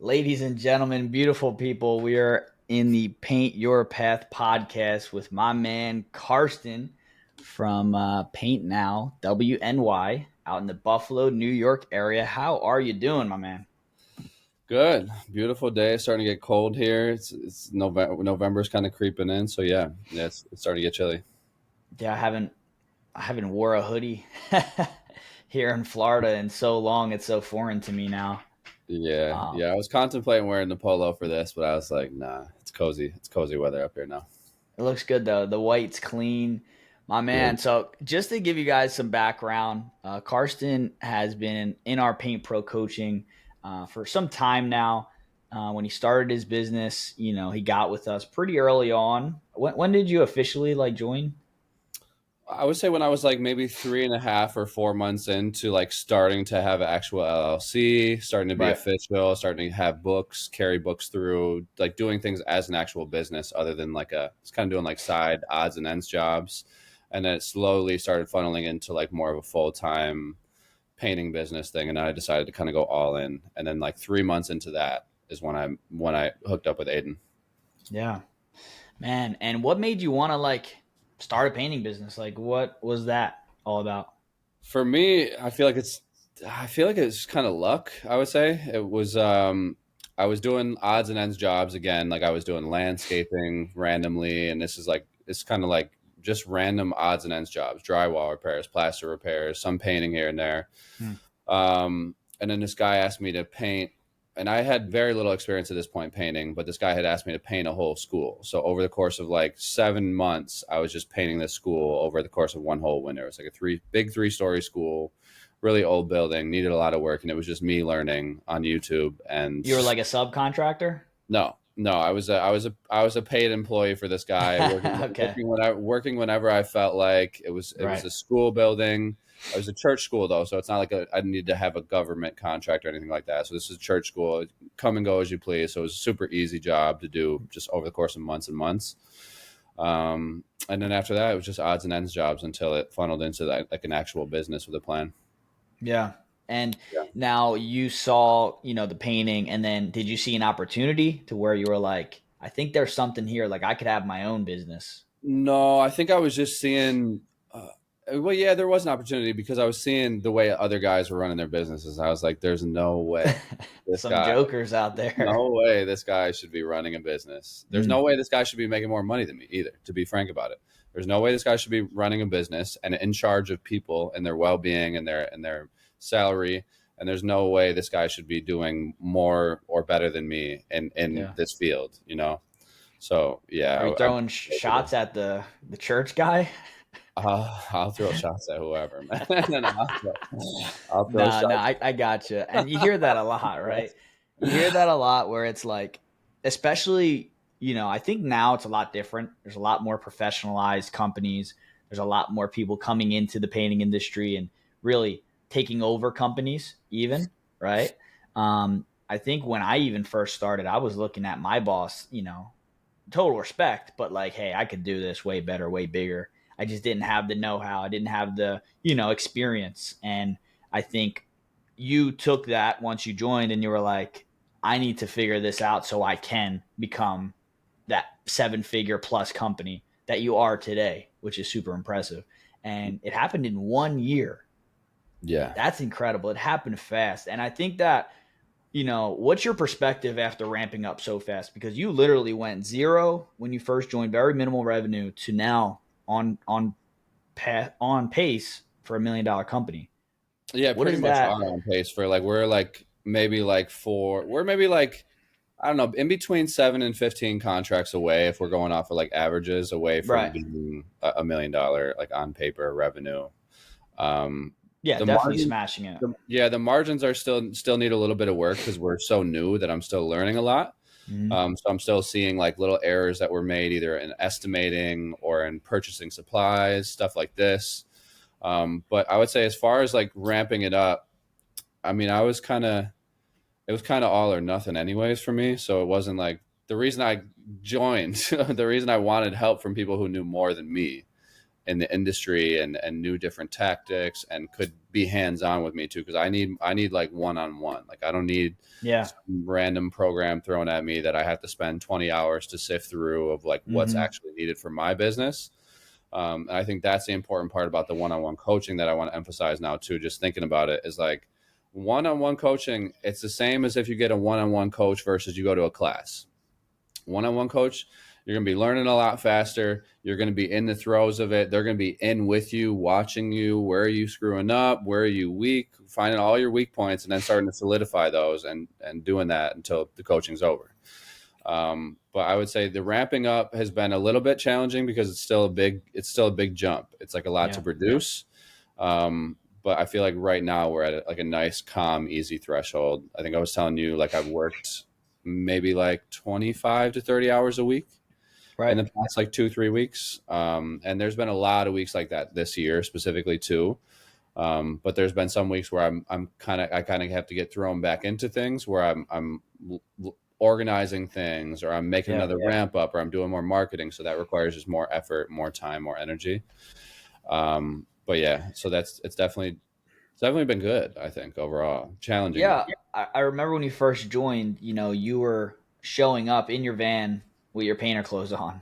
Ladies and gentlemen, beautiful people, we are in the Paint Your Path podcast with my man Karsten from Paint Now, WNY, out in the Buffalo, New York area. How are you doing, my man? Good, beautiful day. Starting to get cold here. It's November. November's kind of creeping in, so yeah, it's starting to get chilly. Yeah, I haven't wore a hoodie here in Florida in so long. It's so foreign to me now. Yeah. I was contemplating wearing the polo for this, but I was like, nah, it's cozy. It's cozy weather up here now. It looks good though. The white's clean, my Yeah. man. So just to give you guys some background, Karsten has been in our Paint Pro coaching for some time now. When he started his business, he got with us pretty early on. When did you officially join? I would say when I was like maybe 3.5 or 4 months into like starting to have an actual LLC, starting to be Right. official, starting to have books, carry books through, like doing things as an actual business other than it's kind of doing like side odds and ends jobs. And then it slowly started funneling into like more of a full-time painting business thing. And I decided to kind of go all in. And then like 3 months into that is when I hooked up with Aiden. Yeah, man. And what made you want to start a painting business? Like, what was that all about? For me, I feel like it's kind of luck, I would say. I was doing odds and ends jobs again, like I was doing landscaping randomly, and this is like it's kind of like just random odds and ends jobs, drywall repairs, plaster repairs, some painting here and there. Hmm. And then this guy asked me to paint, and I had very little experience at this point painting, but this guy had asked me to paint a whole school. So over the course of like 7 months, I was just painting this school over the course of one whole winter. It was like a big 3-story school, really old building, needed a lot of work, and it was just me learning on YouTube. And You were like a subcontractor? no, I was a paid employee for this guy, Okay. working whenever I felt like it was Right. a school building. It was a church school though, so it's not like I need to have a government contract or anything like that. So this is a church school, come and go as you please. So it was a super easy job to do just over the course of months and months. And then after that, it was just odds and ends jobs until it funneled into like an actual business with a plan. Yeah. And Yeah. now you saw, the painting, and then did you see an opportunity to where you were like, I think there's something here, like I could have my own business. No, I think I was just seeing. Well, yeah, there was an opportunity because I was seeing the way other guys were running their businesses. I was like, "There's no way this Some guy, jokers out there. no way this guy should be running a business. There's no Mm, way this guy should be making more money than me either. To be frank about it, there's no way this guy should be running a business and in charge of people and their well-being and their salary. And there's no way this guy should be doing more or better than me in yeah. this field. So Are yeah, you throwing shots at the church guy? I'll throw shots at whoever, man. And I'll throw No, no, shots. I got you. And you hear that a lot, right? You hear that a lot where it's like, especially, I think now it's a lot different. There's a lot more professionalized companies. There's a lot more people coming into the painting industry and really taking over companies, even, right? I think when I even first started, I was looking at my boss, total respect, but like, hey, I could do this way better, way bigger. I just didn't have the know-how. I didn't have the, experience. And I think you took that once you joined and you were like, I need to figure this out so I can become that 7-figure plus company that you are today, which is super impressive. And it happened in 1 year. Yeah. That's incredible. It happened fast. And I think that, what's your perspective after ramping up so fast? Because you literally went zero when you first joined, very minimal revenue, to now on pace for $1 million company. Yeah, What pretty is much are that? on pace for like we're like maybe like we're maybe like I don't know, in between 7 and 15 contracts away if we're going off of like averages away from Right. being $1 million like on paper revenue. Um Yeah, the definitely margin smashing it. yeah, the margins are still need a little bit of work because we're so new that I'm still learning a lot. Mhm. So I'm still seeing like little errors that were made either in estimating or in purchasing supplies, stuff like this. But I would say as far as like ramping it up, I mean, it was kind of all or nothing anyways for me. So it wasn't like the reason I joined, the reason I wanted help from people who knew more than me in the industry and knew different tactics and could be hands-on with me too. Cause I need like one-on-one. Like I don't need Yeah. some random program thrown at me that I have to spend 20 hours to sift through of like what's Hmm. actually needed for my business. And I think that's the important part about the one-on-one coaching that I want to emphasize now too. Just thinking about it is like one-on-one coaching. It's the same as if you get a one-on-one coach versus you go to a class. One-on-one coach, you're going to be learning a lot faster. You're going to be in the throes of it. They're going to be in with you, watching you. Where are you screwing up? Where are you weak? Finding all your weak points and then starting to solidify those and doing that until the coaching's over. But I would say the ramping up has been a little bit challenging because it's still a big jump. It's like a lot to Yeah. produce. But I feel like right now we're at like a nice, calm, easy threshold. I think I was telling you, like I've worked maybe like 25 to 30 hours a week in Right. the past like 2-3 weeks. And there's been a lot of weeks like that this year specifically too. But there's been some weeks where I kind of have to get thrown back into things where I'm organizing things or I'm making Yeah. another ramp up or I'm doing more marketing. So that requires just more effort, more time, more energy. But yeah, so it's definitely been good. I think overall challenging though. Yeah. I remember when you first joined, you were showing up in your van with your painter clothes on,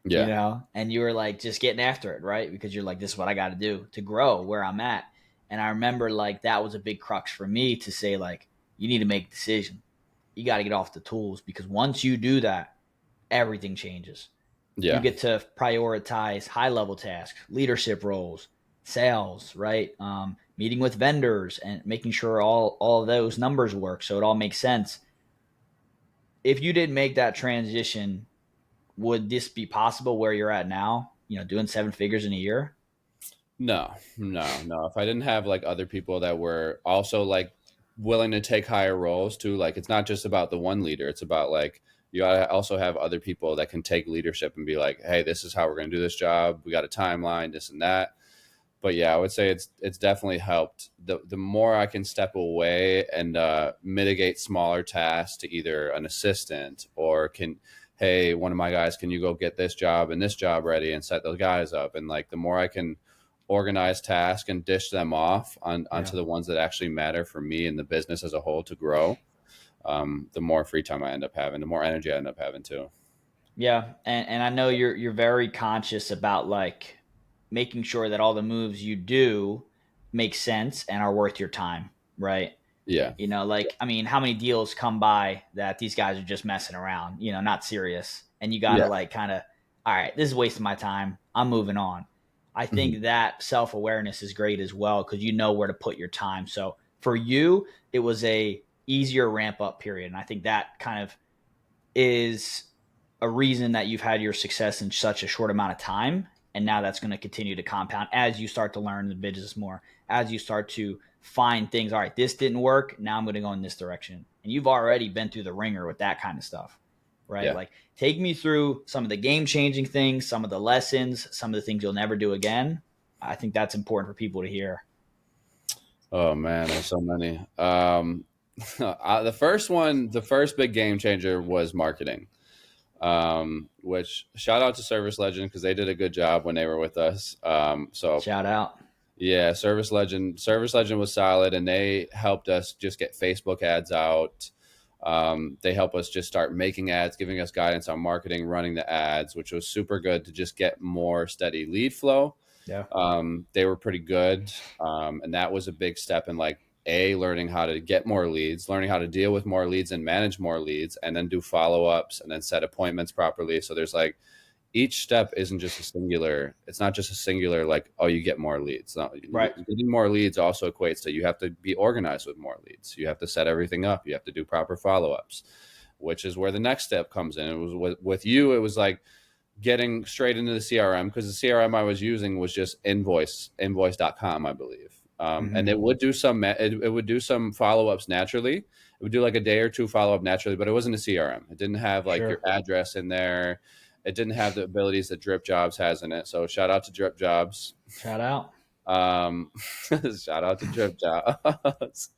Yeah. and you were like just getting after it, right? Because you're like, this is what I got to do to grow where I'm at. And I remember like that was a big crux for me to say, like, you need to make a decision. You got to get off the tools because once you do that, everything changes. You Yeah. get to prioritize high level tasks, leadership roles, sales, right? Meeting with vendors and making sure all of those numbers work so it all makes sense. If you didn't make that transition, would this be possible where you're at now? Doing seven figures in a year? No, no, no. If I didn't have like other people that were also like willing to take higher roles too, like it's not just about the one leader. It's about like you gotta also have other people that can take leadership and be like, hey, this is how we're gonna do this job. We got a timeline, this and that. But yeah, I would say it's definitely helped. The more I can step away and mitigate smaller tasks to either an assistant or hey, one of my guys, can you go get this job and this job ready and set those guys up? And like the more I can organize tasks and dish them off Yeah. onto the ones that actually matter for me and the business as a whole to grow, the more free time I end up having, the more energy I end up having too. Yeah, and I know you're very conscious about like making sure that all the moves you do make sense and are worth your time, right? Yeah. Like I mean, how many deals come by that these guys are just messing around, not serious, and you got to Yeah. like kind of, all right, this is wasting my time. I'm moving on. I Mhm. think that self awareness is great as well because you know where to put your time. So for you, it was a easier ramp up period, and I think that kind of is a reason that you've had your success in such a short amount of time. And now that's going to continue to compound as you start to learn the business more, as you start to find things. All right, this didn't work. Now I'm going to go in this direction. And you've already been through the ringer with that kind of stuff, right? Yeah. Like, take me through some of the game changing things, some of the lessons, some of the things you'll never do again. I think that's important for people to hear. Oh man, there's so many. The first big game changer was marketing. Which shout out to Service Legend because they did a good job when they were with us. So Shout out. yeah, Service Legend was solid, and they helped us just get Facebook ads out. They help us just start making ads, giving us guidance on marketing, running the ads, which was super good to just get more steady lead flow. Yeah. They were pretty good. And that was a big step in like learning how to get more leads, learning how to deal with more leads and manage more leads, and then do follow-ups and then set appointments properly. So there's like each step isn't just a singular, it's not just a singular like, oh, you get more leads. No, Right. getting more leads also equates to you have to be organized with more leads. You have to set everything up. You have to do proper follow-ups, which is where the next step comes in. It was with you, it was like getting straight into the CRM because the CRM I was using was just invoice.com, I believe. And Mm-hmm. it would do it would do some follow-ups naturally. It would do like a day or two follow-up naturally, but it wasn't a CRM. It didn't have like your Sure. address in there. It didn't have the abilities that DripJobs has in it. So shout out to DripJobs. Shout out. Um, shout out to DripJobs.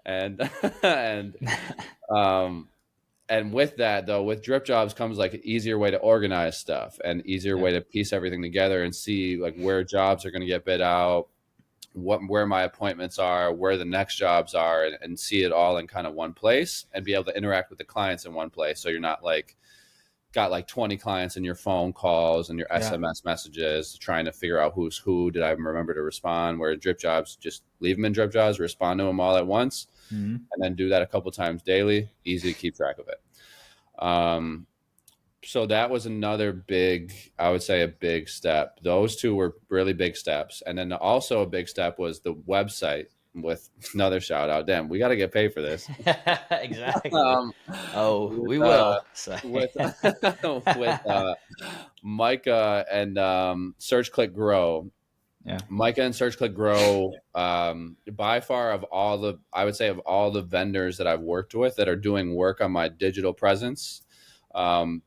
and and um, And with that though, with DripJobs comes like an easier way to organize stuff and easier way to piece everything together and see like where jobs are going to get bid out, where my appointments are, where the next jobs are, and see it all in kind of one place and be able to interact with the clients in one place. So you're not like got like 20 clients in your phone calls and your SMS messages trying to figure out who's who. Did I remember to respond? Where DripJobs, just leave them in DripJobs, respond to them all at once, Mm-hmm. and then do that a couple times daily. Easy to keep track of it. So that was another big, I would say a big step. Those two were really big steps. And then also a big step was the website with another shout out. Damn, we got to get paid for this. Exactly. With, We will. with, with Micah and Search Click Grow. Yeah. Micah and Search Click Grow, by far of all the, I would say of all the vendors that I've worked with that are doing work on my digital presence,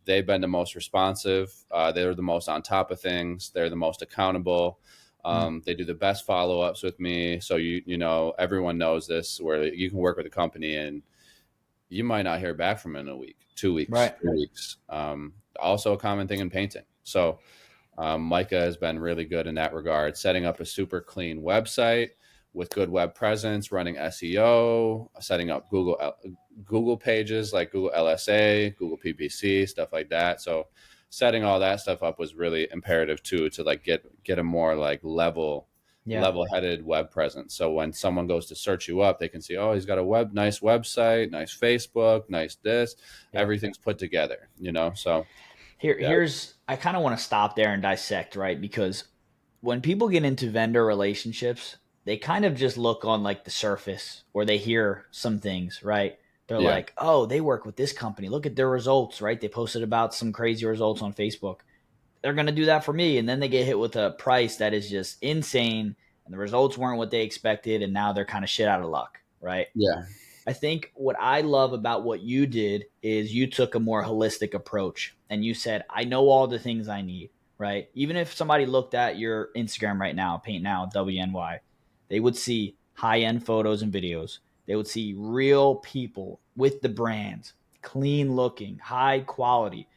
they've been the most responsive. They're the most on top of things. They're the most accountable. They do the best follow-ups with me. So you know, everyone knows this, where you can work with a company and you might not hear back from them in a week, 2 weeks, Right. 3 weeks. Also a common thing in painting. So Micah has been really good in that regard, setting up a super clean website with good web presence, running SEO, setting up Google pages like Google LSA, Google PPC, stuff like that. So setting all that stuff up was really imperative too, to like get a more like level-headed web presence. So when someone goes to search you up, they can see, oh, he's got a nice website, nice Facebook, nice this, everything's put together, you know? So here's, I kind of want to stop there and dissect, right? Because when people get into vendor relationships, they kind of just look on like the surface, or they hear some things, right? They're like, oh, they work with this company. Look at their results, right? They posted about some crazy results on Facebook. They're going to do that for me. And then they get hit with a price that is just insane, and the results weren't what they expected, and now they're kind of shit out of luck, right? Yeah. I think what I love about what you did is you took a more holistic approach, and you said, I know all the things I need, right? Even if somebody looked at your Instagram right now, Paint Now, WNY, they would see high-end photos and videos. They would see real people with the brands, clean looking, high quality.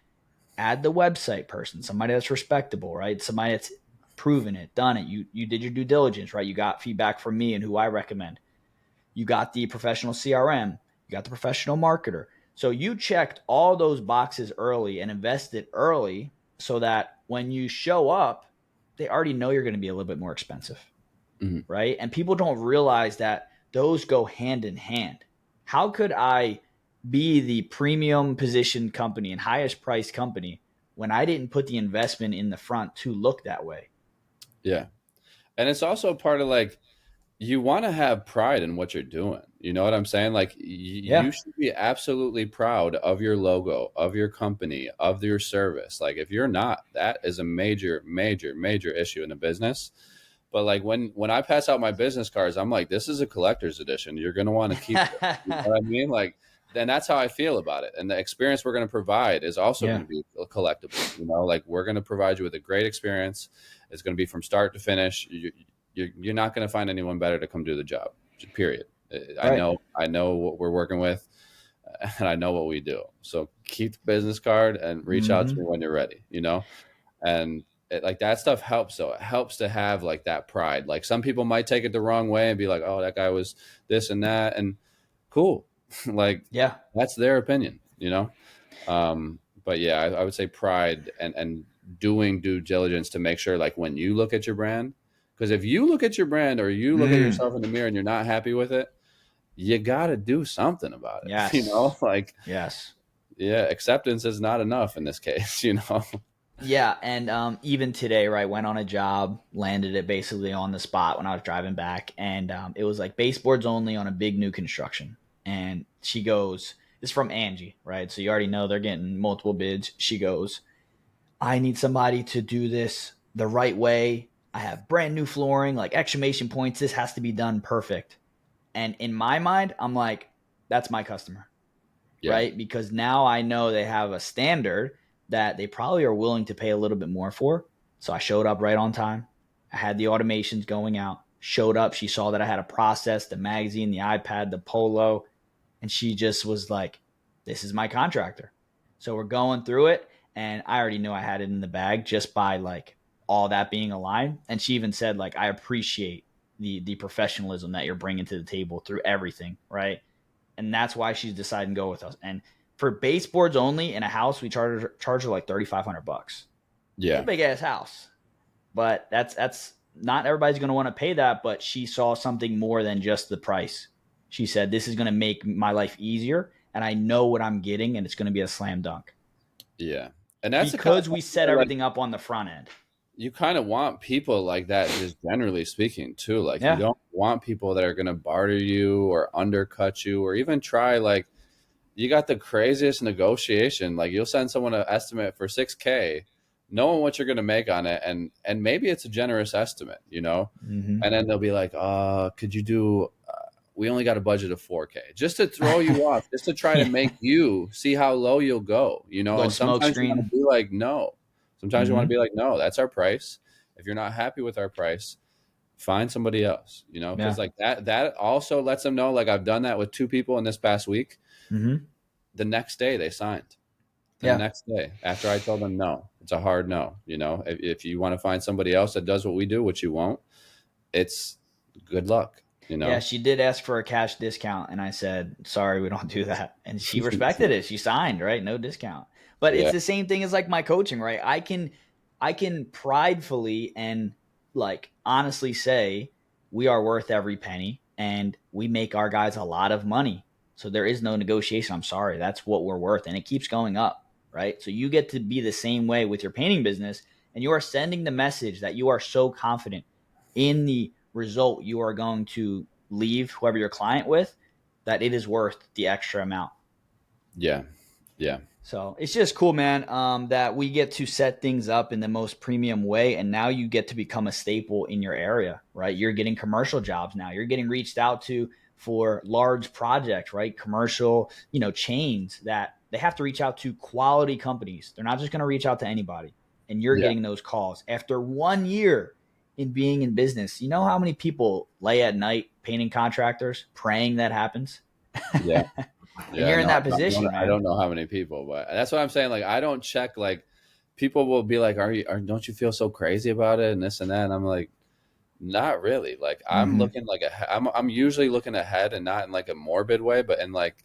Add the website person, somebody that's respectable, right? Somebody that's proven it, done it. You did your due diligence, right? You got feedback from me and who I recommend. You got the professional CRM. You got the professional marketer. So you checked all those boxes early and invested early, so that when you show up, they already know you're going to be a little bit more expensive, right? And people don't realize that those go hand in hand. How could I be the premium positioned company and highest priced company when I didn't put the investment in the front to look that way? Yeah. And it's also part of like, you want to have pride in what you're doing. You know what I'm saying? Like you should be absolutely proud of your logo, of your company, of your service. Like if you're not, that is a major, major, major issue in the business. But like when I pass out my business cards, I'm like, this is a collector's edition. You're going to want to keep it. You know what I mean? Like, then that's how I feel about it. And the experience we're going to provide is also going to be collectible. You know, like we're going to provide you with a great experience. It's going to be from start to finish. You're not going to find anyone better to come do the job, period. Right. I know what we're working with, and I know what we do. So keep the business card and reach out to me when you're ready, you know? And like that stuff helps. So it helps to have like that pride. Like some people might take it the wrong way and be like, oh, that guy was this and that. And cool. Like, that's their opinion, you know? But yeah, I would say pride and doing due diligence to make sure, like when you look at your brand, because if you look at your brand or you look at yourself in the mirror and you're not happy with it, you got to do something about it. Yes. You know, like, yeah, acceptance is not enough in this case, you know? Yeah. And even today, right, went on a job, landed it basically on the spot when I was driving back. And it was like baseboards only on a big new construction. And she goes, it's from Angie, right? So you already know they're getting multiple bids. She goes, I need somebody to do this the right way. I have brand new flooring, like exclamation points. This has to be done perfect. And in my mind, I'm like, that's my customer, right? Because now I know they have a standard that they probably are willing to pay a little bit more for. So I showed up right on time. I had the automations going out, showed up. She saw that I had a process, the magazine, the iPad, the polo. And she just was like, This is my contractor. So we're going through it, and I already knew I had it in the bag just by like all that being aligned. And she even said like, I appreciate the professionalism that you're bringing to the table through everything, right? And that's why she's decided to go with us. And for baseboards only in a house, we charge her like $3,500. It's a Yeah. big ass house, but that's not everybody's going to want to pay that. But she saw something more than just the price. She said, "This is going to make my life easier, and I know what I'm getting, and it's going to be a slam dunk Yeah. And that's the kind of because thing we set where, like, everything up on the front end." you kind of want people like that, just generally speaking, too. Like, you Yeah, don't want people that are going to barter you or undercut you or even try, like, you got the craziest negotiation. Like, you'll send someone an estimate for 6K, knowing what you're going to make on it. And maybe it's a generous estimate, you know? mm-hmm. And then they'll be like, could you do, we only got a budget of 4K, just to throw you off, just to try to Yeah, make you see how low you'll go, you know? little And smoke sometimes you want to screen. be like, no. Sometimes you want to Mm-hmm. be like, no, that's our price. If you're not happy with our price, find somebody else, you know? Because Yeah, like that also lets them know, like, I've done that with 2 people in this past week. mm-hmm. The next day they signed. The Yeah, next day after I told them no, it's a hard no. You know, if you want to find somebody else that does what we do, which you won't, it's good luck, you yeah. know? She did ask for a cash discount, and I said, "Sorry, we don't do that." And she respected it. She signed, right? No discount. But it's Yeah. the same thing as like my coaching, right? I can pridefully and like honestly say we are worth every penny, and we make our guys a lot of money. So there is no negotiation. I'm sorry, that's what we're worth, and it keeps going up, right? So you get to be the same way with your painting business, and you are sending the message that you are so confident in the result you are going to leave whoever your client with, that it is worth the extra amount. Yeah. Yeah. So it's just cool, man, that we get to set things up in the most premium way. And now you get to become a staple in your area, right? You're getting commercial jobs now. You're getting reached out to for large projects, right? Commercial, chains that they have to reach out to quality companies. They're not just going to reach out to anybody. And you're Yeah. getting those calls after 1 year in being in business. You know how many people lay at night painting contractors praying that happens? Yeah. And Yeah. you're in No, that position, I man. don't know how many people, but that's what I'm saying. Like, I don't check, like, people will be like, don't you feel so crazy about it and this and that? And I'm like, not really. Like, I'm Mm-hmm. looking like I'm usually looking ahead, and not in like a morbid way, but in like,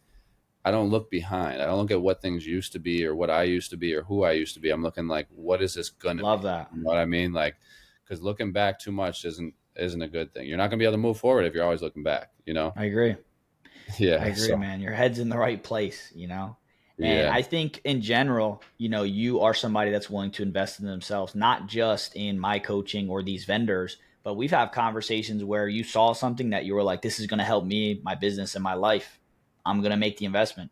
I don't look behind. I don't look at what things used to be or what I used to be or who I used to be. I'm looking like, what is this gonna Love be? that. You know what I mean? Like, because looking back too much isn't a good thing. You're not gonna be able to move forward if you're always looking back. You know? I agree. I Yeah. agree, So man. Your head's in the right place. And yeah, I think in general, you are somebody that's willing to invest in themselves, not just in my coaching or these vendors, but we've had conversations where you saw something that you were like, this is going to help me, my business, and my life. I'm going to make the investment,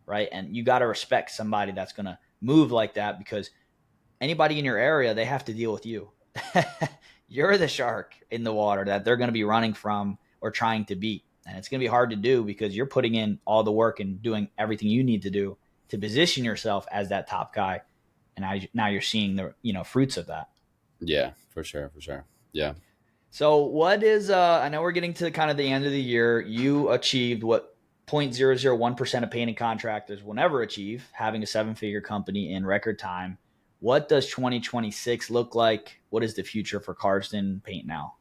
right? And you got to respect somebody that's going to move like that, because anybody in your area, they have to deal with you. You're the shark in the water that they're going to be running from or trying to beat. And it's going to be hard to do because you're putting in all the work and doing everything you need to do to position yourself as that top guy. And now you're seeing the fruits of that. yeah, for sure, for sure. Yeah. So what is I know we're getting to kind of the end of the year. You achieved what 0.001% of painting contractors will never achieve, having a seven-figure company in record time. What does 2026 look like? What is the future for Karsten Paint now?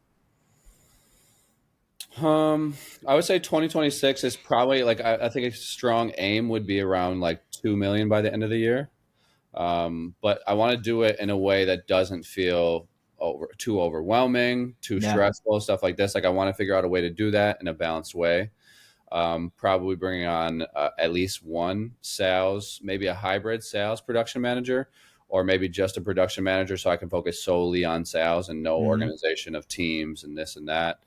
Um, I would say 2026 is probably like, I think a strong aim would be around like 2 million by the end of the year. But I want to do it in a way that doesn't feel too overwhelming, too Yeah. stressful, stuff like this. Like, I want to figure out a way to do that in a balanced way. Probably bringing on at least one sales, maybe a hybrid sales production manager, or maybe just a production manager, so I can focus solely on sales and no Mm-hmm. organization of teams and this and that.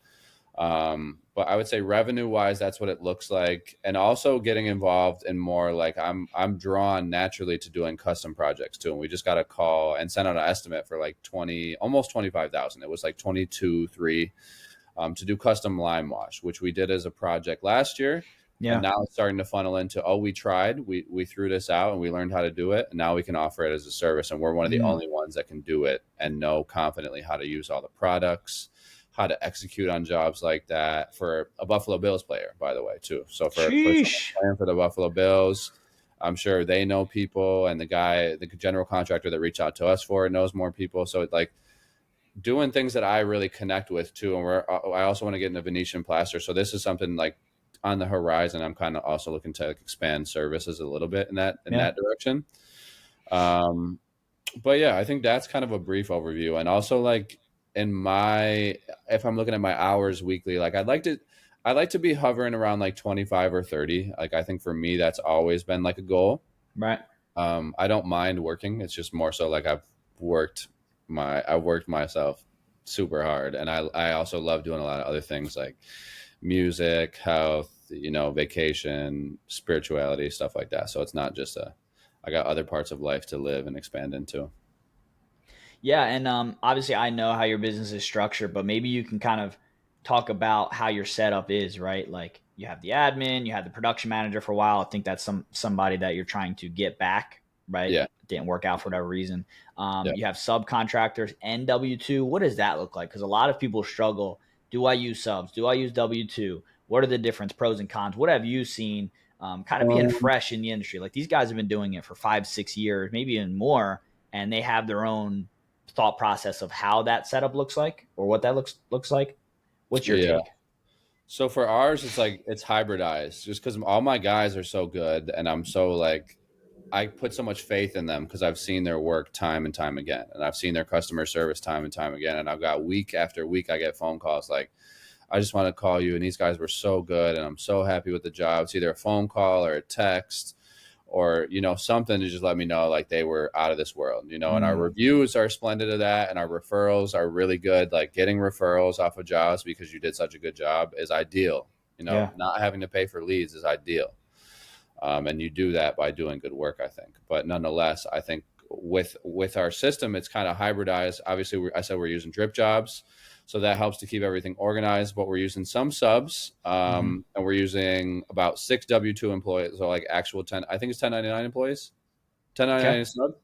But I would say revenue wise, that's what it looks like. And also getting involved in more, like, I'm drawn naturally to doing custom projects too. And we just got a call and sent out an estimate for like 20, almost 25,000. It was like 22, 3, to do custom lime wash, which we did as a project last year. And Yeah. now it's starting to funnel into, we tried, we threw this out and we learned how to do it. And now we can offer it as a service. And we're one of the Mm. only ones that can do it and know confidently how to use all the products, how to execute on jobs like that, for a Buffalo Bills player, by the way, too. So for someone Sheesh. playing for the Buffalo Bills, I'm sure they know people, and the general contractor that reached out to us for it knows more people. So it's like doing things that I really connect with too. And I also want to get into Venetian plaster. So this is something like on the horizon. I'm kind of also looking to like expand services a little bit in Yeah. that direction. Um, but yeah, I think that's kind of a brief overview. And also like in my, if I'm looking at my hours weekly, like I like to be hovering around like 25 or 30. Like I think for me, that's always been like a goal. Right. I don't mind working. It's just more so like worked I've worked myself super hard. And I also love doing a lot of other things like music, health, vacation, spirituality, stuff like that. So it's not just I got other parts of life to live and expand into. Yeah, and obviously I know how your business is structured, but maybe you can kind of talk about how your setup is, right? Like you have the admin, you had the production manager for a while. I think that's somebody that you're trying to get back, right? Yeah. Didn't work out for whatever reason. Yeah. You have subcontractors and W-2. What does that look like? Because a lot of people struggle. Do I use subs? Do I use W-2? What are the difference, pros and cons? What have you seen? Kind of being Um, fresh in the industry. Like these guys have been doing it for 5, 6 years, maybe even more, and they have their own thought process of how that setup looks like or what that looks like. What's your yeah. take? So for ours, it's like it's hybridized just because all my guys are so good and I'm so like I put so much faith in them because I've seen their work time and time again, and I've seen their customer service time and time again, and I've got week after week I get phone calls like, I just want to call you, and these guys were so good, and I'm so happy with the job. It's either a phone call or a text, or something to just let me know like they were out of this world. And our Mm, reviews are splendid of that, and our referrals are really good. Like getting referrals off of jobs because you did such a good job is ideal. yeah, Not having to pay for leads is ideal. And you do that by doing good work, I think. But nonetheless, I think with our system, it's kind of hybridized. Obviously, I said we're using DripJobs, so that helps to keep everything organized. But we're using some subs, hmm, and we're using about 6 W-2 employees, so like actual 10. I think it's 1099 employees. 1099 okay. is sub.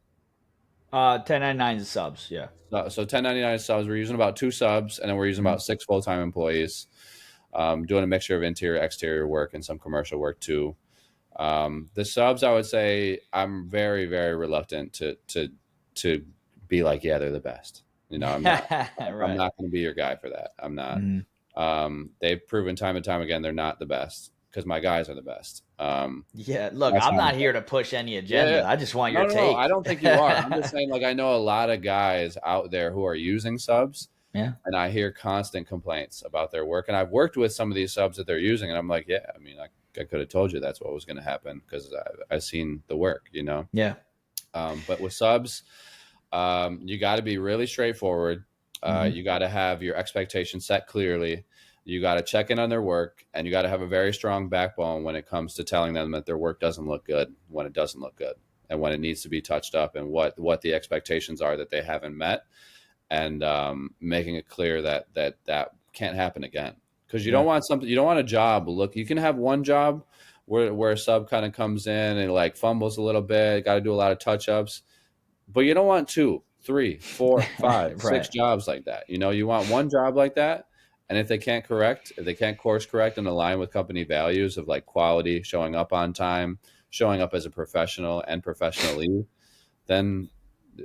1099 is subs. Yeah. So 1099 subs. We're using about 2 subs, and then we're using Hmm. about 6 full-time employees, doing a mixture of interior, exterior work, and some commercial work too. The subs, I would say, I'm very, very reluctant to be like, yeah, they're the best. I'm not. I'm Right. not going to be your guy for that. I'm not. Hmm. They've proven time and time again they're not the best because my guys are the best. Yeah. Look, That's I'm how I'm not here saying. to push any Yeah, yeah. agenda. I just want No, your no, no. I take. don't think you are. I'm just saying, like, I know a lot of guys out there who are using subs, Yeah. and I hear constant complaints about their work. And I've worked with some of these subs that they're using, and I'm like, yeah, I mean, I could have told you that's what was going to happen because I've seen the work. Yeah. But with subs, you got to be really straightforward. Hmm. You got to have your expectations set clearly. You got to check in on their work, and you got to have a very strong backbone when it comes to telling them that their work doesn't look good when it doesn't look good, and when it needs to be touched up, and what the expectations are that they haven't met, and making it clear that can't happen again. Because Yeah. you don't want a job. Look, you can have one job where a sub kind of comes in and like fumbles a little bit, got to do a lot of touch ups, but you don't want 2, 3, 4, 5, six Right. jobs like that. You want one job like that. And if they can't course correct and align with company values of like quality, showing up on time, showing up as a professional and professionally, then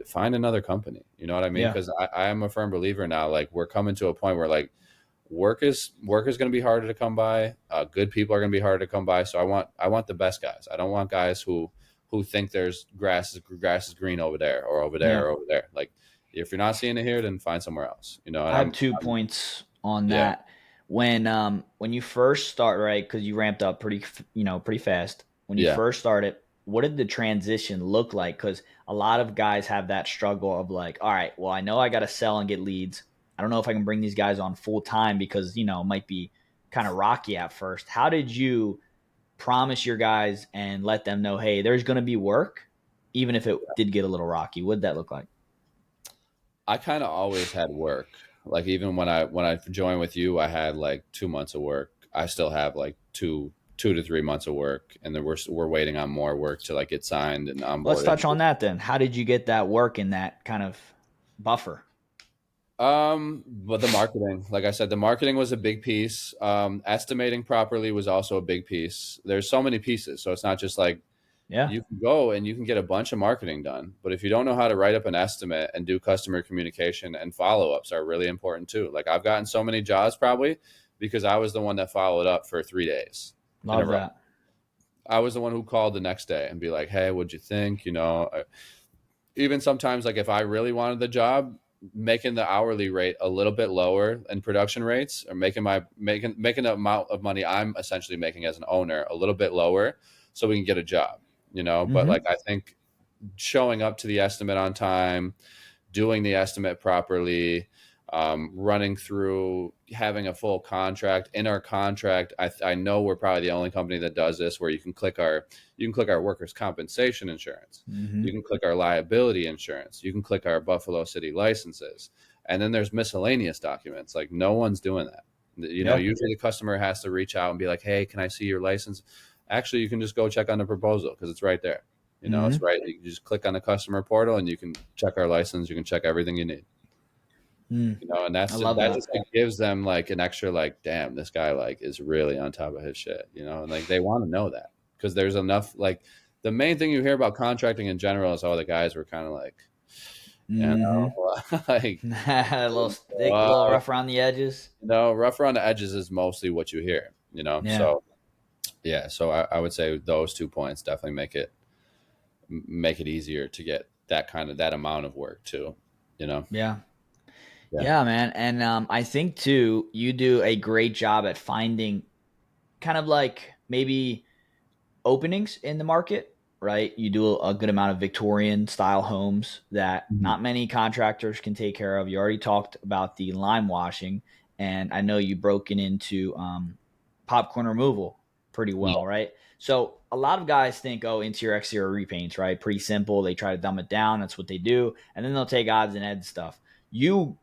find another company. You know what I mean? Yeah. Because I am a firm believer now. Like we're coming to a point where like work is going to be harder to come by. Good people are going to be harder to come by. So I want the best guys. I don't want guys who think there's grass is green over there or over there Yeah. or over there. Like if you're not seeing it here, then find somewhere else. And I have two I'm points on yeah, that. When you first start, right? Because you ramped up pretty fast. When you yeah. first started, what did the transition look like? Because a lot of guys have that struggle of like, all right, well, I know I got to sell and get leads. I don't know if I can bring these guys on full time because it might be kind of rocky at first. How did you promise your guys and let them know, hey, there's going to be work, even if it did get a little rocky? What did that look like? I kind of always had work. Like even when I joined with you, I had like 2 months of work. I still have like two to 3 months of work, and then we're waiting on more work to like get signed and Let's onboarded. touch on that then. How did you get that work in that kind of buffer? But the marketing, like I said, the marketing was a big piece. Estimating properly was also a big piece. There's so many pieces, so it's not just like Yeah. you can go and you can get a bunch of marketing done. But if you don't know how to write up an estimate and do customer communication, and follow-ups are really important too. Like I've gotten so many jobs probably because I was the one that followed up for 3 days in a Love row. that. I was the one who called the next day and be like, hey, what'd you think? Even sometimes, like if I really wanted the job, making the hourly rate a little bit lower in production rates, or making the amount of money I'm essentially making as an owner a little bit lower so we can get a job, but like Mm-hmm. I think showing up to the estimate on time, doing the estimate properly, running through, having a full contract. In our contract, I know we're probably the only company that does this, where you can click our workers' compensation insurance, Mm-hmm. you can click our liability insurance, you can click our Buffalo City licenses, and then there's miscellaneous documents. Like no one's doing that. Yeah. Usually the customer has to reach out and be like, "Hey, can I see your license?" Actually, you can just go check on the proposal because it's right there. It's Mm-hmm. right. You can just click on the customer portal and you can check our license. You can check everything you need. Mm. And I that's love that that. just like gives them like an extra like, damn, this guy like is really on top of his shit. And like they want to know that because there's enough. Like the main thing you hear about contracting in general is all the guys were kind of like, Mm-hmm. like A little stick, a little rough around the edges. rough around the edges is mostly what you hear. Yeah. So yeah, so I would say those 2 points definitely make it easier to get that amount of work too. You know. Yeah. Yeah. Yeah, man. And I think too, you do a great job at finding kind of like maybe openings in the market, right? You do a good amount of Victorian style homes that Mhm. not many contractors can take care of. You already talked about the lime washing, and I know you broken into popcorn removal pretty Yeah. well, right? So a lot of guys think, oh, interior exterior repaints, right? Pretty simple. They try to dumb it down. That's what they do, and then they'll take odds and ends stuff. You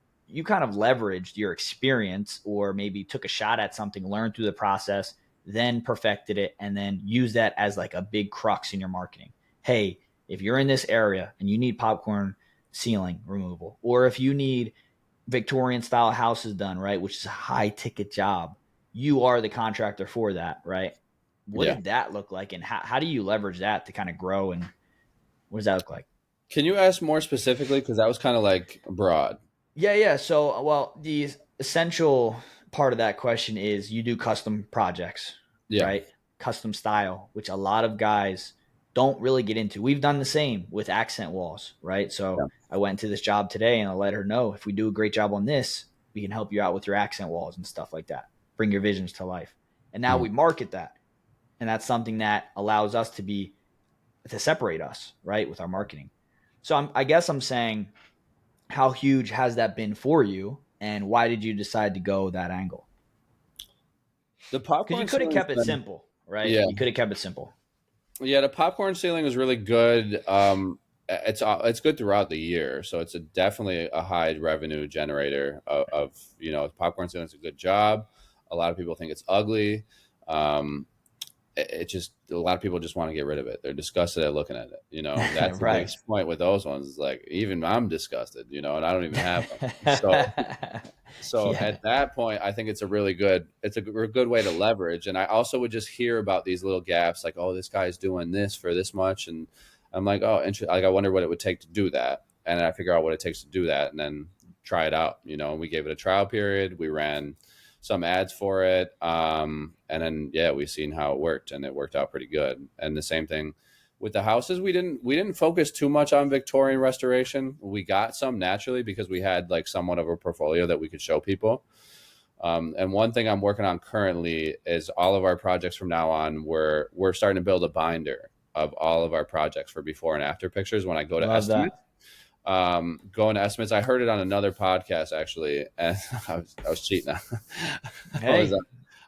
kind of leveraged your experience, or maybe took a shot at something, learned through the process, then perfected it, and then use that as like a big crux in your marketing. Hey, if you're in this area and you need popcorn ceiling removal, or if you need Victorian style houses done, right, which is a high ticket job, you are the contractor for that, right? What Yeah. did that look like, and how do you leverage that to kind of grow, and what does that look like? Can you ask more specifically? Because that was kind of like broad. Yeah. So, well, the essential part of that question is you do custom projects, Yeah. right? Custom style, which a lot of guys don't really get into. We've done the same with accent walls, right? So Yeah. I went to this job today and I let her know, if we do a great job on this, we can help you out with your accent walls and stuff like that. Bring your visions to life. And now Mhm. we market that. And that's something that allows us to separate us, right, with our marketing. So I guess I'm saying, how huge has that been for you, and why did you decide to go that angle? The Because you popcorn could have ceiling's kept it been, simple, right? yeah, You could have kept it simple. yeah. The popcorn ceiling is really good. It's good throughout the year, so it's definitely a high revenue generator of popcorn ceiling's a good job. A lot of people think it's ugly. Um, it just a lot of people just want to get rid of it. They're disgusted at looking at it. That's the Right. biggest point with those ones. Is like even I'm disgusted. And I don't even have them. So Yeah. at that point, I think it's a good way to leverage. And I also would just hear about these little gaps, like, oh, this guy's doing this for this much, and I'm like, oh, like I wonder what it would take to do that, and I figure out what it takes to do that, and then try it out. We gave it a trial period. We ran some ads for it, and then yeah, we seen how it worked, and it worked out pretty good. And the same thing with the houses. We didn't focus too much on Victorian restoration. We got some naturally because we had like somewhat of a portfolio that we could show people. And one thing I'm working on currently is all of our projects from now on. We're starting to build a binder of all of our projects for before and after pictures when I go to Love estimates. that. Going to estimates. I heard it on another podcast actually, and I was cheating. I was Hey,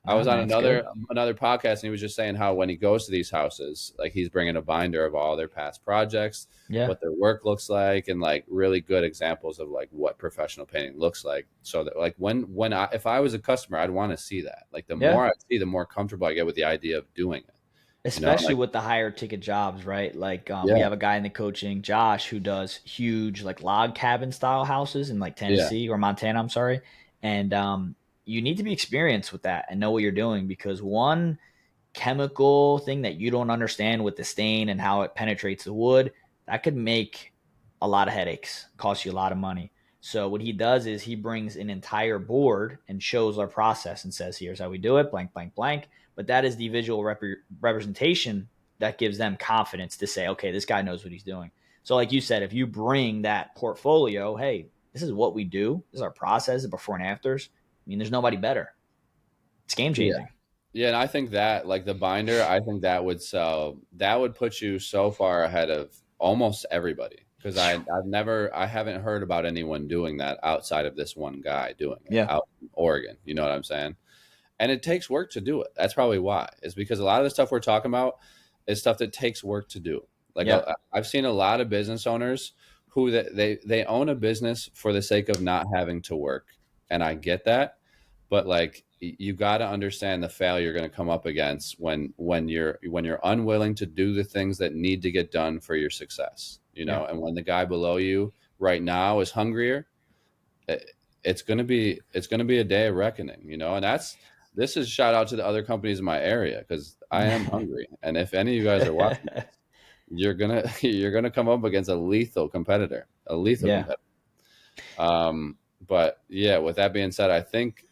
I no, was on man, it's another good. another podcast, and he was just saying how when he goes to these houses, like he's bringing a binder of all their past projects, Yeah. what their work looks like, and like really good examples of like what professional painting looks like. So that like if I was a customer, I'd want to see that. Like the Yeah. more I see, the more comfortable I get with the idea of doing it. Especially Like with the higher ticket jobs, right? Like we yeah, have a guy in the coaching, Josh, who does huge like log cabin style houses in like yeah, Tennessee or Montana, I'm sorry. And you need to be experienced with that and know what you're doing, because one, chemical thing that you don't understand with the stain and how it penetrates the wood, that could make a lot of headaches, cost you a lot of money. So what he does is he brings an entire board and shows our process and says, here's how we do it, blank, blank, blank. But that is the visual representation that gives them confidence to say, okay, this guy knows what he's doing. So like you said, if you bring that portfolio, hey, this is what we do, this is our process, the before and afters. I mean, there's nobody better. It's game Yeah. changing. Yeah, and I think that like the binder, I think that would sell. That would put you so far ahead of almost everybody because I haven't heard about anyone doing that outside of this one guy doing it Yeah. out in Oregon. You know what I'm saying? And it takes work to do it. That's probably why. Is because a lot of the stuff we're talking about is stuff that takes work to do. Like Yeah. I've seen a lot of business owners who they own a business for the sake of not having to work, and I get that, but like you got to understand the failure you're going to come up against when you're unwilling to do the things that need to get done for your success. You know, Yeah. and when the guy below you right now is hungrier, it's gonna be a day of reckoning, you know. And this is shout out to the other companies in my area because I am hungry, and if any of you guys are watching this, you're gonna come up against a lethal competitor, Yeah. But yeah, with that being said, I think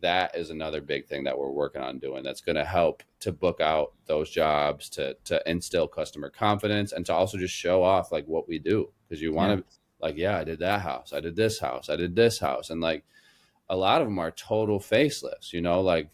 that is another big thing that we're working on doing that's going to help to book out those jobs, to instill customer confidence, and to also just show off like what we do, because you Yeah. want to like, yeah, I did that house, I did this house, I did this house, and like a lot of them are total facelifts, you know, like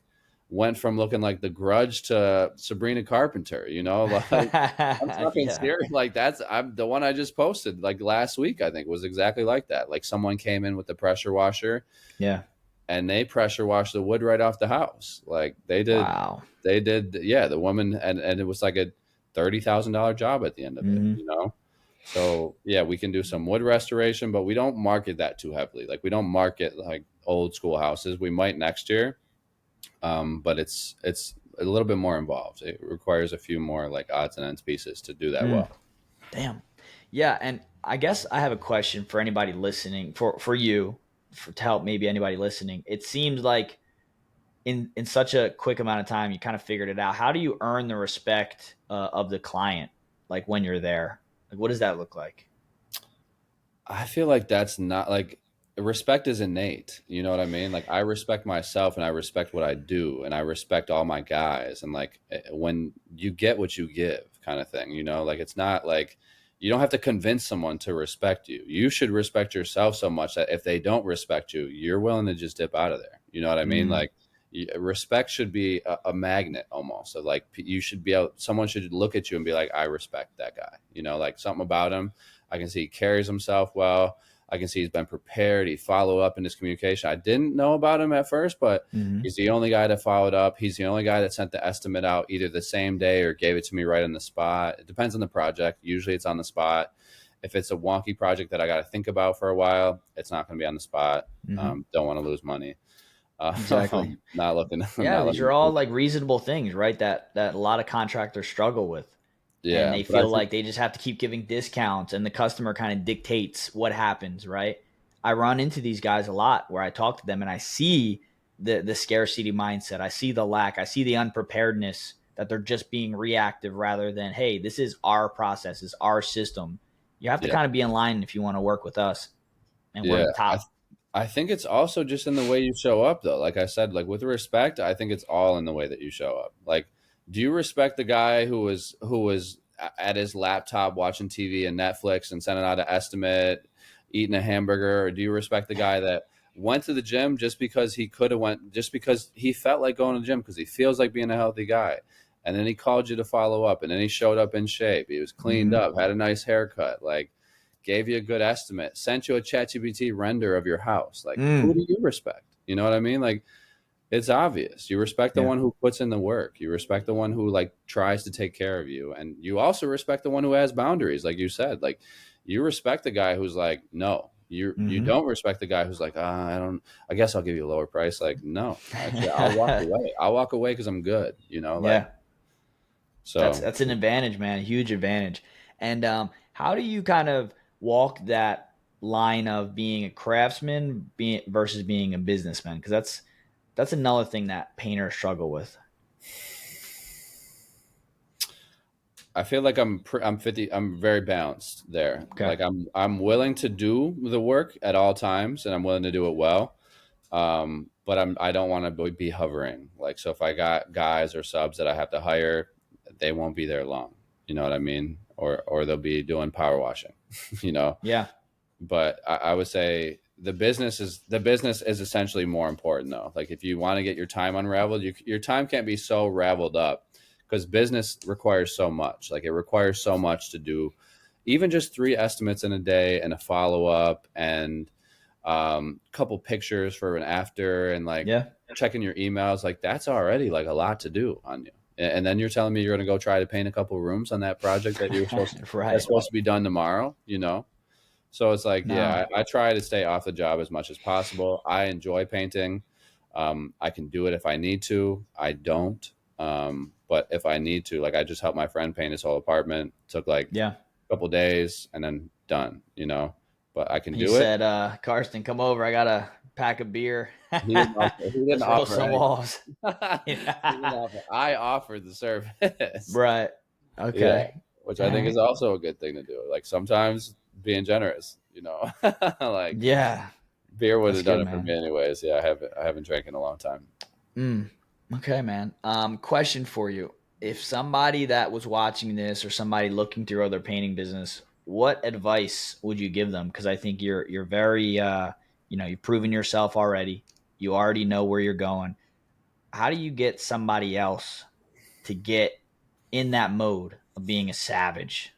went from looking like the Grudge to Sabrina Carpenter, you know, like I'm talking Yeah. serious. Like I'm the one I just posted like last week, I think was exactly like that. Like someone came in with the pressure washer Yeah. and they pressure washed the wood right off the house. Like Wow. yeah, the woman, and it was like a $30,000 job at the end of it, Hmm. you know? So yeah, we can do some wood restoration, but we don't market that too heavily. Like we don't market like old school houses. We might next year. But it's a little bit more involved. It requires a few more like odds and ends pieces to do that Mm, well. damn. Yeah, and I guess I have a question for anybody listening, for you, to help maybe anybody listening. It seems like in such a quick amount of time, you kind of figured it out. How do you earn the respect of the client, like when you're there? Like, what does that look like? I feel like that's not like respect is innate. You know what I mean? Like I respect myself and I respect what I do and I respect all my guys. And like when you get what you give kind of thing, you know, like it's not like you don't have to convince someone to respect you. You should respect yourself so much that if they don't respect you, you're willing to just dip out of there. You know what I mean? Mm, Like respect should be a magnet almost. So like you should be able, someone should look at you and be like, I respect that guy. You know, like something about him. I can see he carries himself well. I can see he's been prepared. He followed up in his communication. I didn't know about him at first, but hmm. he's the only guy that followed up. He's the only guy that sent the estimate out either the same day or gave it to me right on the spot. It depends on the project. Usually it's on the spot. If it's a wonky project that I got to think about for a while, it's not going to be on the spot. Hmm. Don't want to lose money. Exactly. Not looking, Yeah, not these looking. are all like reasonable things, right? That a lot of contractors struggle with. And Yeah, they but I feel think like they just have to keep giving discounts and the customer kind of dictates what happens, right? I run into these guys a lot where I talk to them and I see the scarcity mindset. I see the lack. I see the unpreparedness, that they're just being reactive rather than, hey, this is our process, is our system. You have to yeah, kind of be in line if you want to work with us, and we're yeah. the top. I think it's also just in the way you show up, though. Like I said, like with respect, I think it's all in the way that you show up. Like, do you respect the guy who was at his laptop watching TV and Netflix and sending out an estimate, eating a hamburger, or do you respect the guy that went to the gym just because he could have went, just because he felt like going to the gym because he feels like being a healthy guy, and then he called you to follow up, and then he showed up in shape, he was cleaned Hmm. up, had a nice haircut, like gave you a good estimate, sent you a ChatGPT render of your house. Like, who Mm. do you respect? You know what I mean? Like, it's obvious. You respect the Yeah. one who puts in the work. You respect the one who like tries to take care of you, and you also respect the one who has boundaries, like you said. Like, you respect the guy who's like, no. You Hmm. don't respect the guy who's like, I don't. I guess I'll give you a lower price. Like, no, actually, I'll walk away. I'll walk away because I'm good. You know, like Yeah. That's so. that's an advantage, man. A huge advantage. And how do you kind of walk that line of being a craftsman versus being a businessman? Because that's another thing that painters struggle with. I feel like I'm 50. I'm very balanced there. Okay. Like I'm willing to do the work at all times, and I'm willing to do it well. But I don't want to be hovering. Like, so if I got guys or subs that I have to hire, they won't be there long. You know what I mean? Or they'll be doing power washing. You know. Yeah. But I would say the business is essentially more important though. Like if you want to get your time unraveled, your time can't be so raveled up because business requires so much. Like it requires so much to do, even just 3 estimates in a day and a follow up and couple pictures for an after and like Yeah. checking your emails. Like that's already like a lot to do on you. And then you're telling me you're going to go try to paint a couple rooms on that project that that's Right. supposed to be done tomorrow. You know. So it's like, No. yeah, I try to stay off the job as much as possible. I enjoy painting. I can do it if I need to. I don't. But if I need to, like I just helped my friend paint his whole apartment. Took like Yeah. a couple days and then done, you know. But I can He do it. said, Karsten, come over. I got a pack of beer. He didn't Let's roll offer some anything. walls. He didn't offer. I offered the service. Right. Yeah, Okay. which I All think right. is also a good thing to do. Like sometimes being generous, you know, like Yeah. beer would That's have done good, it for man. me anyways. Yeah, I haven't drank in a long time. Mm. Okay, man. Question for you. If somebody that was watching this or somebody looking through other painting business, what advice would you give them? Because I think you're very you've proven yourself already. You already know where you're going. How do you get somebody else to get in that mode of being a savage?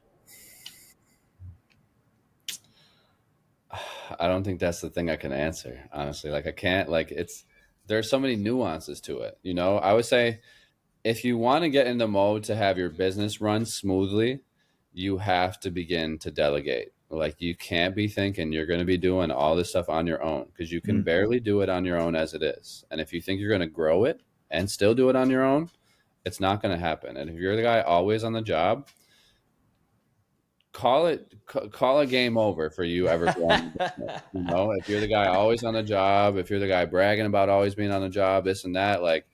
I don't think that's the thing I can answer, honestly. Like I can't like there's so many nuances to it, you know? I would say if you want to get in the mode to have your business run smoothly, you have to begin to delegate. Like you can't be thinking you're going to be doing all this stuff on your own because you can Mm. barely do it on your own as it is. And if you think you're going to grow it and still do it on your own, it's not going to happen. And if you're the guy always on the job, call a game over for you ever growing the business. You know, if you're the guy always on the job, if you're the guy bragging about always being on the job, this and that, like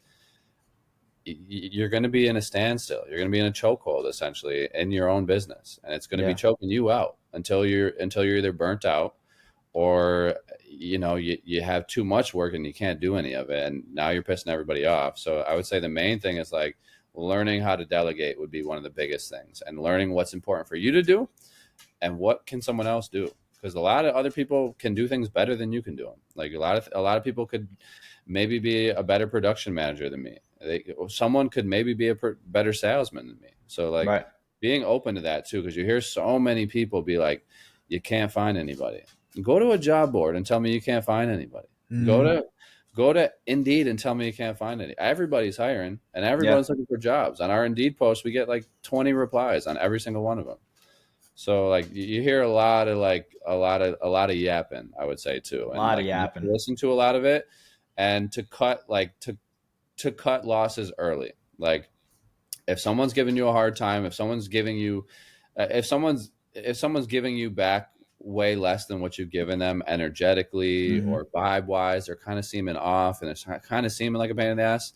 you're going to be in a standstill. You're going to be in a chokehold essentially in your own business, and it's going to be Yeah. choking you out until you're either burnt out or you have too much work and you can't do any of it, and now you're pissing everybody off. So I would say the main thing is like learning how to delegate would be one of the biggest things, and learning what's important for you to do and what can someone else do, because a lot of other people can do things better than you can do them. Like a lot of people could maybe be a better production manager than me. Someone could maybe be a better salesman than me. So like Right. being open to that too, because you hear so many people be like, you can't find anybody. Go to a job board and tell me you can't find anybody. go Mm. to go to Indeed and tell me you can't find any. Everybody's hiring and Yeah. everyone's looking for jobs. On our Indeed post we get like 20 replies on every single one of them. So like you hear a lot of yapping, I would say too, A and lot of like you have to yapping. listen to a lot of it, and to cut losses early. Like if someone's giving you a hard time, if someone's giving you back way less than what you've given them energetically Hmm. or vibe wise, they're kind of seeming off and it's kind of seeming like a pain in the ass.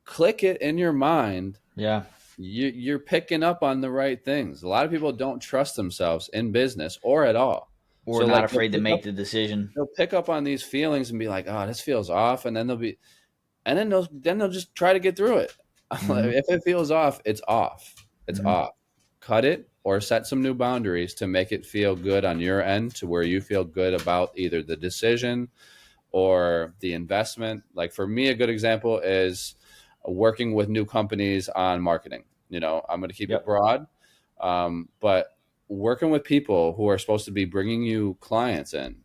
Click it in your mind, Yeah. you're picking up on the right things. A lot of people don't trust themselves in business or at all. Or So not like they'll afraid to pick up make the decision. they'll pick up on these feelings and be like, "Oh, this feels off," and then they'll just try to get through it. Hmm. If it feels off, it's off. It's Hmm. off. Cut it or set some new boundaries to make it feel good on your end, to where you feel good about either the decision or the investment. Like for me, a good example is working with new companies on marketing. I'm going to keep it Yep. broad, but working with people who are supposed to be bringing you clients in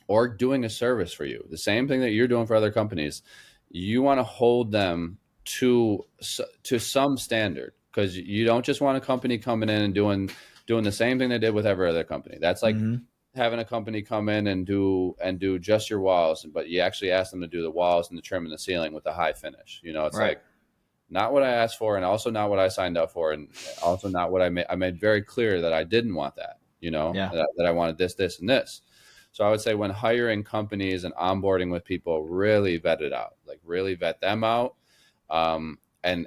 or doing a service for you, the same thing that you're doing for other companies, you want to hold them to some standard, because you don't just want a company coming in and doing the same thing they did with every other company. That's like Hmm. having a company come in and do just your walls, but you actually ask them to do the walls and the trim and the ceiling with a high finish. It's Right. like not what I asked for, and also not what I signed up for, and also not what I made very clear that I didn't want that. Yeah. That I wanted this, and this. So I would say when hiring companies and onboarding with people, really vet it out. Like really vet them out. and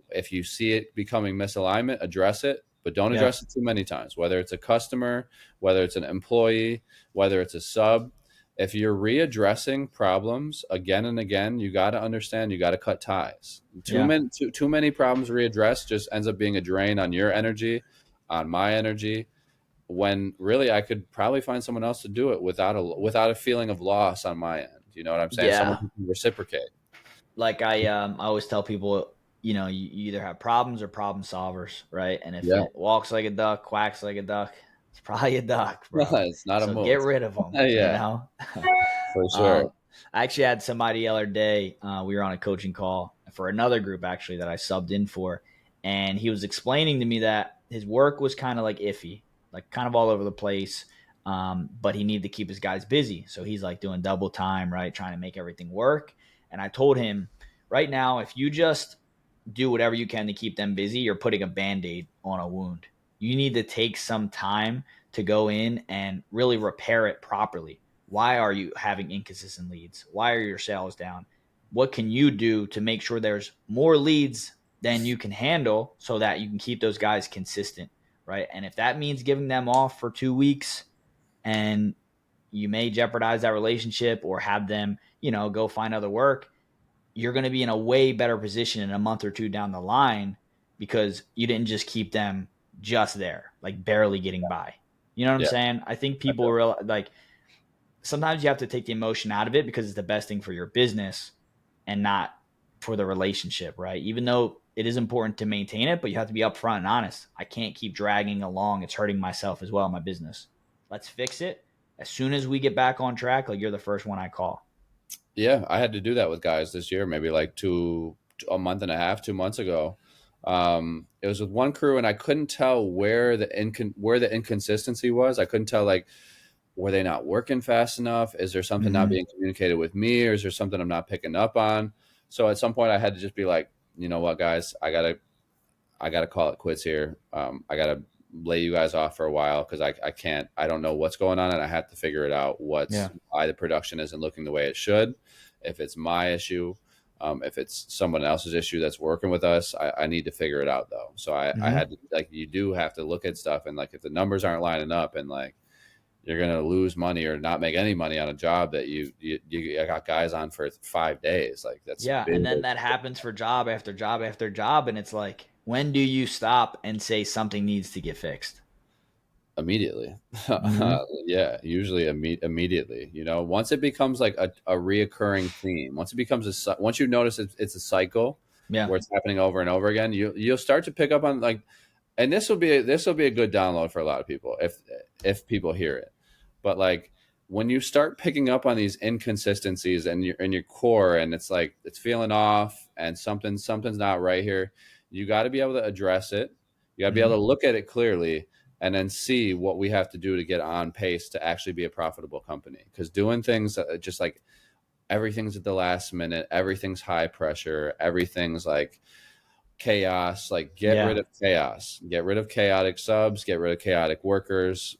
if you see it becoming misalignment, address it, but don't Yeah. address it too many times, whether it's a customer, whether it's an employee, whether it's a sub. If you're readdressing problems again and again, you got to understand, you got to cut ties. Yeah. Too many problems readdressed just ends up being a drain on your energy, on my energy, when really I could probably find someone else to do it without a feeling of loss on my end. You know what I'm saying? Someone Yeah. who can reciprocate. Like I always tell people, you either have problems or problem solvers, right? And if Yeah. it walks like a duck, quacks like a duck, it's probably a duck, bro. It's not a So get move. rid of them, Yeah, for sure. I actually had somebody the other day. We were on a coaching call for another group actually that I subbed in for, and he was explaining to me that his work was kind of like iffy, like kind of all over the place. But he needed to keep his guys busy, so he's like doing double time, right, trying to make everything work. And I told him, right now, if you just do whatever you can to keep them busy, you're putting a band-aid on a wound. You need to take some time to go in and really repair it properly. Why are you having inconsistent leads? Why are your sales down? What can you do to make sure there's more leads than you can handle so that you can keep those guys consistent, right? And if that means giving them off for 2 weeks, and you may jeopardize that relationship or have them, go find other work, you're going to be in a way better position in a month or two down the line because you didn't just keep them just there, like barely getting by. You know what I'm Yeah. saying? I think people like sometimes you have to take the emotion out of it because it's the best thing for your business and not for the relationship, right? Even though it is important to maintain it, but you have to be upfront and honest. I can't keep dragging along. It's hurting myself as well, my business. Let's fix it. As soon as we get back on track, like you're the first one I call. Yeah, I had to do that with guys this year, maybe like a month and a half, 2 months ago. It was with one crew, and I couldn't tell where the inconsistency was. I couldn't tell, like, were they not working fast enough? Is there something not Mm-hmm. being communicated with me, or is there something I'm not picking up on? So at some point, I had to just be like, you know what, guys, I gotta call it quits here. I gotta lay you guys off for a while because I can't. I don't know what's going on, and I have to figure it out. Yeah. Why the production isn't looking the way it should. If it's my issue, if it's someone else's issue that's working with us, I need to figure it out though. So I Mm-hmm. had to, like, you do have to look at stuff, and like if the numbers aren't lining up, and like you're gonna lose money or not make any money on a job that you got guys on for 5 days, like that's Yeah, big. and then that happens for job after job after job, and it's like, when do you stop and say something needs to get fixed? Immediately. Mm-hmm. Yeah, usually immediately. Once it becomes like a reoccurring theme, once you notice it's a cycle Yeah. where it's happening over and over again, you'll start to pick up on, like, and this will be a good download for a lot of people if people hear it. But like, when you start picking up on these inconsistencies and in your core, and it's like it's feeling off and something's not right here, you got to be able to address it. You got to be Mm-hmm. able to look at it clearly and then see what we have to do to get on pace to actually be a profitable company. Because doing things just like everything's at the last minute, everything's high pressure, everything's like chaos. Like, get Yeah. rid of chaos, get rid of chaotic subs, get rid of chaotic workers,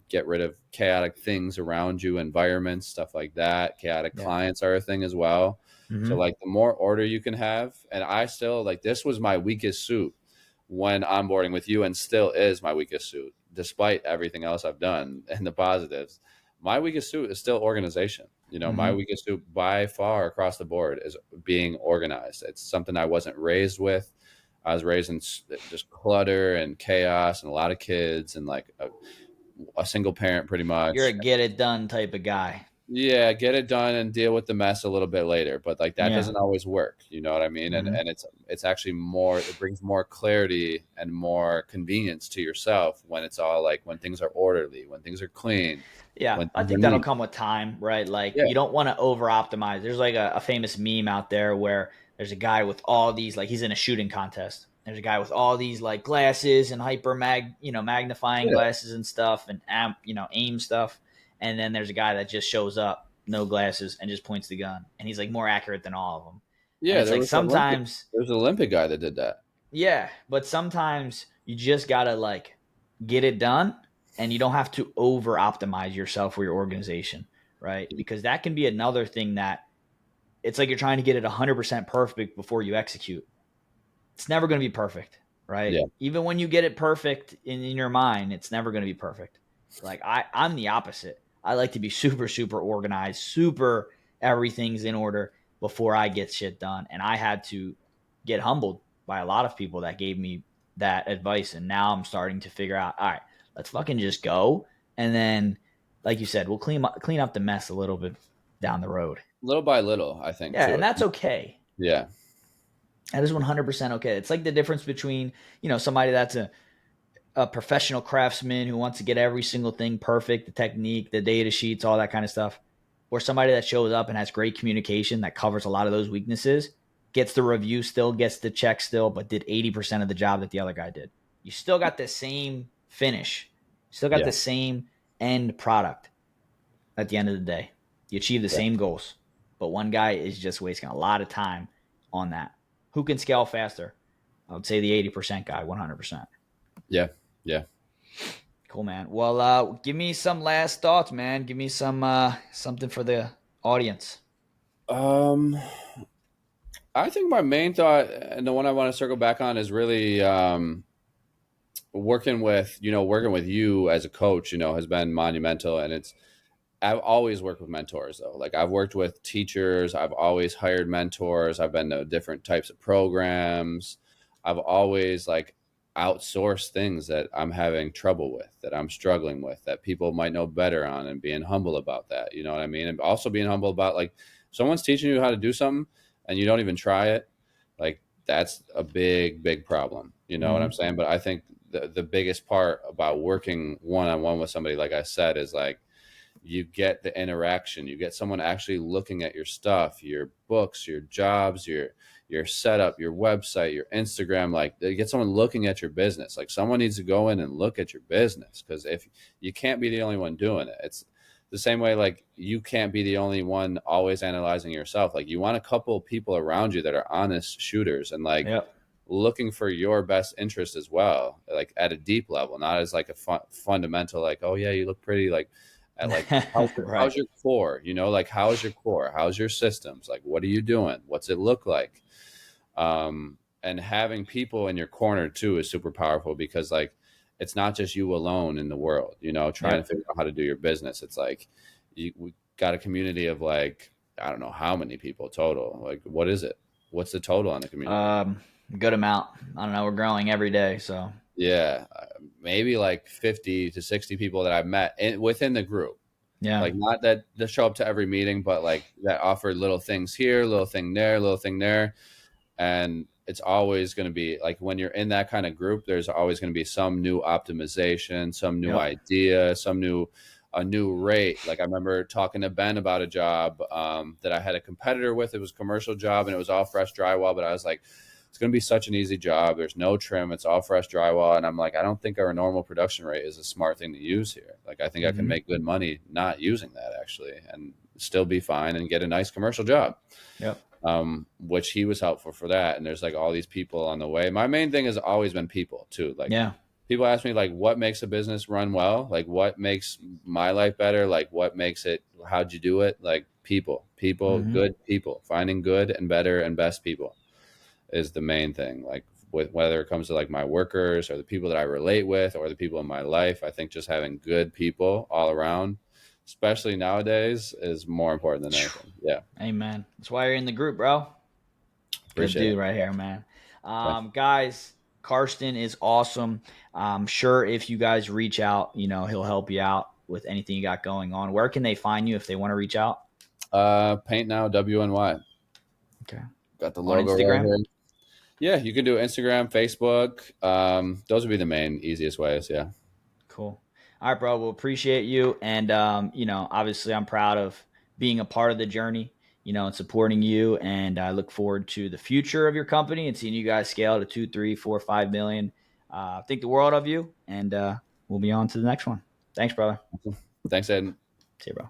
get rid of chaotic things around you, environments, stuff like that. Chaotic Yeah. clients are a thing as well. So Mm-hmm. like, the more order you can have, and I still, like, this was my weakest suit when onboarding with you, and still is my weakest suit despite everything else I've done and the positives. My weakest suit is still organization. My Mm-hmm. weakest suit by far across the board is being organized. It's something I wasn't raised with. I was raised in just clutter and chaos and a lot of kids and like a single parent pretty You're a much. get it done type of guy. Yeah, get it done and deal with the mess a little bit later. But like, that Yeah. doesn't always work. You know what I mean? And Mm-hmm. and it's actually more, it brings more clarity and more convenience to yourself when it's all like, when things are orderly, when things are clean, Yeah, when I things are think that'll neat. come with time, right? Like Yeah. you don't want to over optimize. There's like a famous meme out there where there's a guy with all these, like, he's in a shooting contest. There's a guy with all these like glasses and magnifying Yeah. glasses and stuff and aim stuff. And then there's a guy that just shows up, no glasses, and just points the gun. And he's like more accurate than all of them. And Yeah, it's like sometimes, there was an Olympic guy that did that. yeah, but sometimes you just gotta like get it done, and you don't have to over optimize yourself or your organization, right? Because that can be another thing that it's like you're trying to get it 100% perfect before you execute. it's never going to be perfect, right? Yeah. Even when you get it perfect in your mind, it's never going to be perfect. Like I'm the opposite. I like to be super, super organized, super everything's in order before I get shit done. And I had to get humbled by a lot of people that gave me that advice. And now I'm starting to figure out, all right, let's fucking just go. And then, like you said, we'll clean up the mess a little bit down the road. Little by little, I think Yeah, and too. that's okay. Yeah. That is 100% okay. It's like the difference between, somebody that's a professional craftsman who wants to get every single thing perfect, the technique, the data sheets, all that kind of stuff, or somebody that shows up and has great communication that covers a lot of those weaknesses, gets the review still, gets the check still, but did 80% of the job that the other guy did. You still got the same finish, still got Yeah. the same end product at the end of the day. You achieve the Yeah. same goals, but one guy is just wasting a lot of time on that. Who can scale faster? I would say the 80% guy, 100%. Yeah. Yeah. Cool, man. Well, give me some last thoughts, man. Give me something for the audience. Um, I think my main thought, and the one I want to circle back on, is really working with you as a coach. Has been monumental, and I've always worked with mentors though. Like I've worked with teachers. I've always hired mentors. I've been to different types of programs. I've always like outsourced things that I'm having trouble with, that I'm struggling with, that people might know better on, and being humble about that. You know what I mean? And also being humble about like someone's teaching you how to do something and you don't even try it. Like that's a big, big problem. You know what I'm Mm-hmm. saying? But I think the biggest part about working one on one with somebody, like I said, is like you get the interaction, you get someone actually looking at your stuff, your books, your jobs, your setup, your website, your Instagram. Like they get someone looking at your business. Like someone needs to go in and look at your business, because if you can't be the only one doing it. It's the same way like you can't be the only one always analyzing yourself. Like you want a couple of people around you that are honest shooters and like Yep. looking for your best interest as well, like at a deep level, not as like a fundamental like, oh yeah, you look pretty, like at like Right. how's your core, like how's your core, how's your systems, like what are you doing, what's it look like. And having people in your corner too is super powerful, because like it's not just you alone in the world, trying to Yep. figure out how to do your business. It's like we got a community of like, I don't know how many people total, like what is it, what's the total on the community? Um, Good amount. I don't know. We're growing every day, so Yeah, maybe like 50 to 60 people that I've met within the group. yeah. Like not that they show up to every meeting, but like that offer little things here, little thing there, little thing there. And it's always going to be like when you're in that kind of group, there's always going to be some new optimization, some new Yep. idea, a new rate. Like I remember talking to Ben about a job that I had a competitor with. It was a commercial job and it was all fresh drywall, but I was like, it's going to be such an easy job. There's no trim. It's all fresh drywall. And I'm like, I don't think our normal production rate is a smart thing to use here. Like, I think I can Mm-hmm. make good money not using that actually, and still be fine and get a nice commercial job. Yep. Which he was helpful for that. And there's like all these people on the way. My main thing has always been people too. Like Yeah. people ask me like, what makes a business run well? Like what makes my life better? Like what makes it, how'd you do it? Like Mm-hmm. good people, finding good and better and best people is the main thing. Like with whether it comes to like my workers or the people that I relate with or the people in my life, I think just having good people all around, especially nowadays, is more important than anything. Yeah. Amen. That's why you're in the group, bro. Good Appreciate it. dude right here, man. Thanks. Guys, Karsten is awesome. I'm sure if you guys reach out, he'll help you out with anything you got going on. Where can they find you if they want to reach out? Paint Now WNY. Okay. Got the On logo right Instagram? here. Yeah, you can do Instagram, Facebook. Those would be the main easiest ways. Yeah. Cool. All right, bro. Well, appreciate you. And, obviously I'm proud of being a part of the journey, and supporting you. And I look forward to the future of your company and seeing you guys scale to 2, 3, 4, 5 million. Think the world of you. And we'll be on to the next one. Thanks, brother. Thanks, Ed. See you, bro.